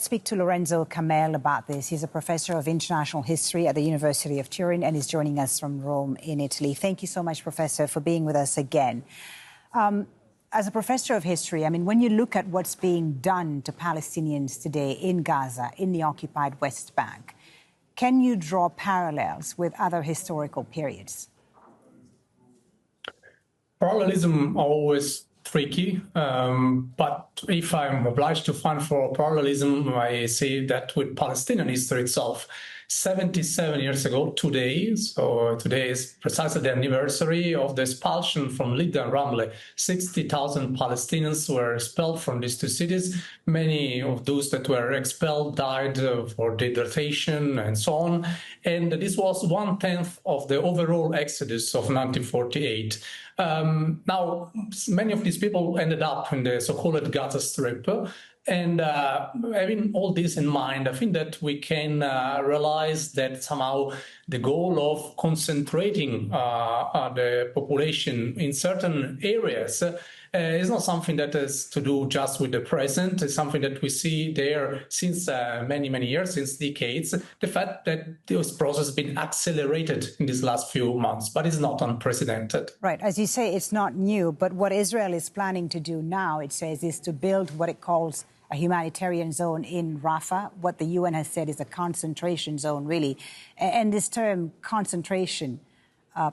Let's speak to Lorenzo Kamel about this. He's a professor of international history at the University of Turin and is joining us from Rome in Italy. Thank you so much, Professor, for being with us again. As a professor of history, I mean, when you look at what's being done to Palestinians today in Gaza, in the occupied West Bank, can you draw parallels with other historical periods? Parallelism always tricky, but if I'm obliged to find for parallelism, I say that with Palestinian history itself. 77 years ago today, so today is precisely the anniversary of the expulsion from Lida and Ramle. 60,000 Palestinians were expelled from these two cities. Many of those that were expelled died for dehydration and so on. And this was 1/10 of the overall exodus of 1948. Now, many of these people ended up in the so-called Gaza Strip. And having all this in mind, I think that we can realize that somehow the goal of concentrating the population in certain areas is not something that has to do just with the present. It's something that we see there since many years, since decades. The fact that this process has been accelerated in these last few months, but it's not unprecedented. Right. As you say, it's not new, but what Israel is planning to do now, it says, is to build what it calls a humanitarian zone in Rafah. What the UN has said is a concentration zone, really. And this term concentration,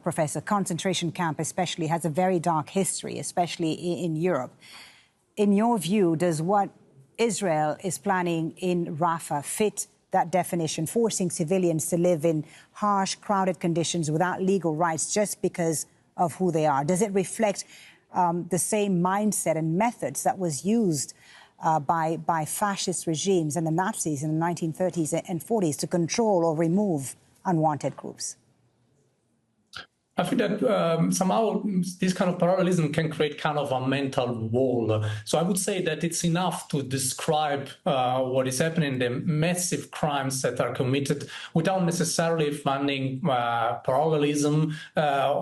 Professor, concentration camp especially, has a very dark history, especially in Europe. In your view, does what Israel is planning in Rafah fit that definition, forcing civilians to live in harsh, crowded conditions without legal rights just because of who they are? Does it reflect the same mindset and methods that was used by fascist regimes and the Nazis in the 1930s and 40s to control or remove unwanted groups? I think that somehow this kind of parallelism can create kind of a mental wall. So I would say that it's enough to describe what is happening, the massive crimes that are committed without necessarily finding parallelism.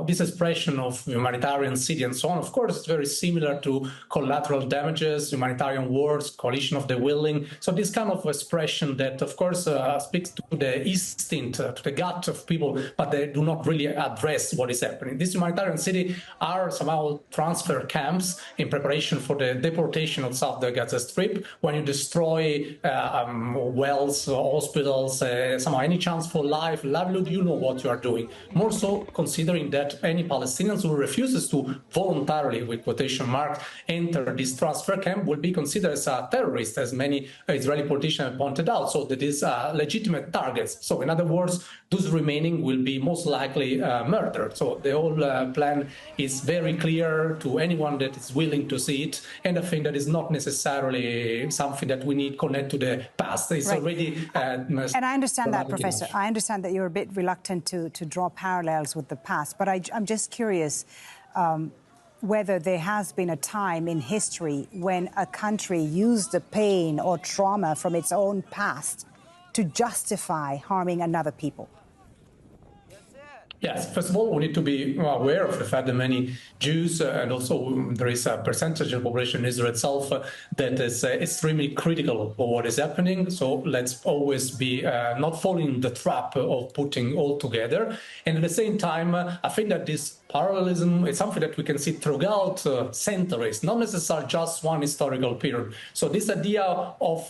This expression of humanitarian city and so on, of course, is very similar to collateral damages, humanitarian wars, coalition of the willing. So this kind of expression that, of course, speaks to the instinct, to the gut of people, but they do not really address what is happening. This humanitarian city are somehow transfer camps in preparation for the deportation of South the Gaza Strip. When you destroy wells, hospitals, somehow any chance for livelihood, you know what you are doing. More so considering that any Palestinians who refuses to voluntarily, with quotation marks, enter this transfer camp will be considered as a terrorist, as many Israeli politicians have pointed out. So that is legitimate targets. So in other words, those remaining will be most likely murdered. So the whole plan is very clear to anyone that is willing to see it. And I think that is not necessarily something that we need connect to the past. It's right. already... and I understand that, Professor. I understand that you're a bit reluctant to draw parallels with the past. But I'm just curious whether there has been a time in history when a country used the pain or trauma from its own past to justify harming another people. Yes, first of all, we need to be aware of the fact that many Jews, and also there is a percentage of the population in Israel itself that is extremely critical of what is happening. So let's always be not falling the trap of putting all together. And at the same time, I think that this parallelism is something that we can see throughout centuries, not necessarily just one historical period. So this idea of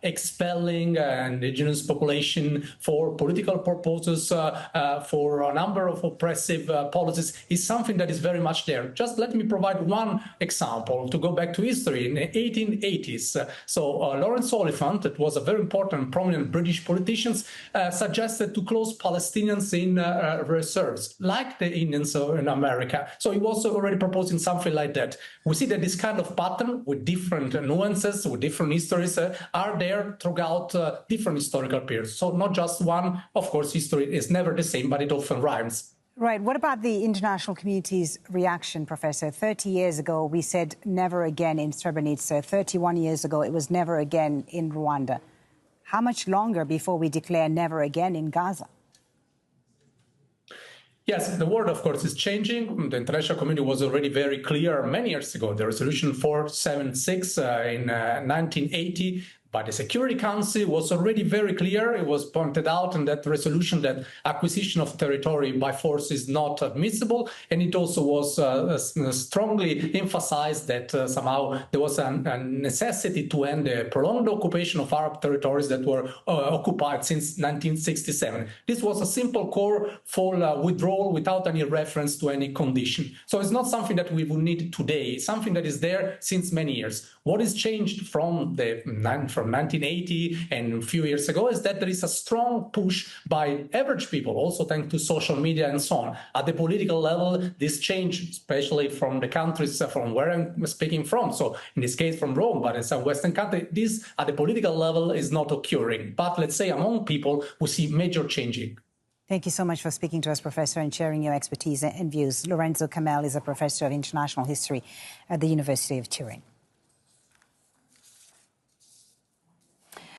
expelling indigenous population for political purposes, for a number of oppressive policies is something that is very much there. Just let me provide one example to go back to history. In the 1880s, Lawrence Oliphant, that was a very important, prominent British politician, suggested to close Palestinians in reserves, like the Indians in America. So he was already proposing something like that. We see that this kind of pattern with different nuances, with different histories, are there throughout different historical periods. So not just one. Of course, history is never the same, but it often rhymes. Right. What about the international community's reaction, Professor? 30 years ago, we said never again in Srebrenica. 31 years ago, it was never again in Rwanda. How much longer before we declare never again in Gaza? Yes, the world, of course, is changing. The international community was already very clear many years ago. The resolution 476 in 1980 by the Security Council was already very clear. It was pointed out in that resolution that acquisition of territory by force is not admissible. And it also was strongly emphasized that somehow there was a necessity to end the prolonged occupation of Arab territories that were occupied since 1967. This was a simple call for withdrawal without any reference to any condition. So it's not something that we will need today. It's something that is there since many years. What is changed from 1980 and a few years ago is that there is a strong push by average people, also thanks to social media and so on. At the political level, this change, especially from the countries from where I'm speaking from, so in this case from Rome, but it's a Western country, this at the political level is not occurring. But let's say among people, we see major changing. Thank you so much for speaking to us, Professor, and sharing your expertise and views. Lorenzo Kamel is a professor of international history at the University of Turin.